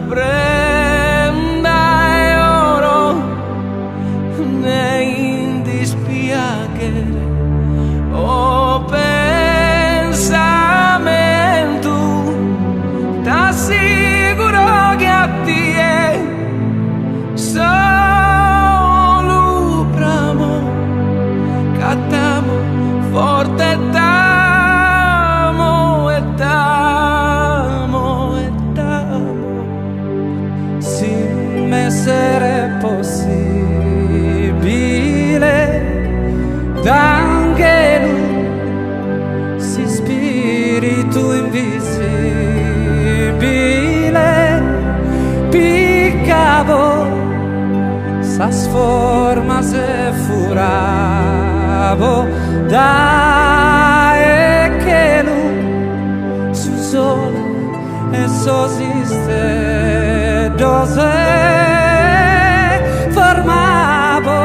prenda e oro nei dispiacere o pensamento t'assicuro che a te solo bramo cattamo forte t'amo e t'amo e t'amo se m'essere possibile d'anche lui si spirito invisibile piccavo sa sforma se furavo dai che lui sul sole e sosiste dose formavo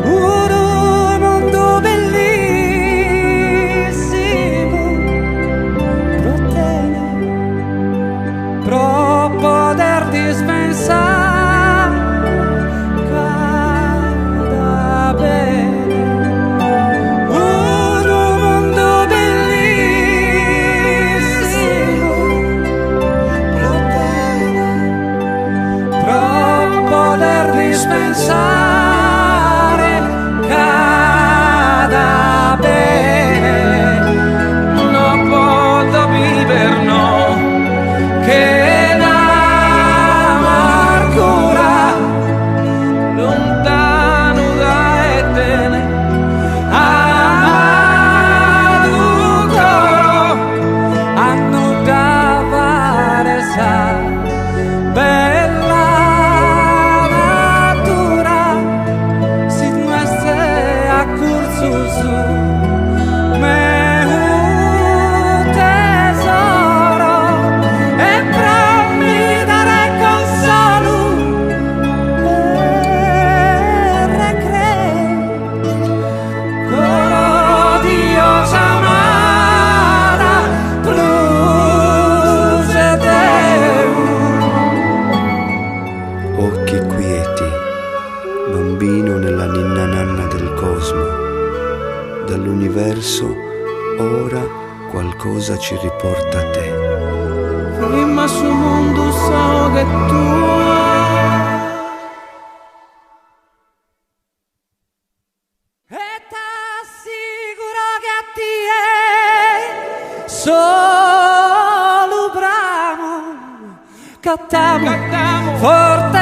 un mondo bellissimo protegge pro poter dispensare cada bene un mondo bellissimo protegge pro poter dispensare cada bene no puedo vivere no che l'amargura lontano da etene amato coro hanno da varesa bella natura si muestre a curso su me un tesoro e promi dare consolo per recre coro Dios amara procedeu. Occhi quieti, bambino nella ninna nanna del cosmo. Dall'universo ora qualcosa ci riporta a te. Prima sul mondo so che tu e t'assicuro che a te solo bramo cattamo forte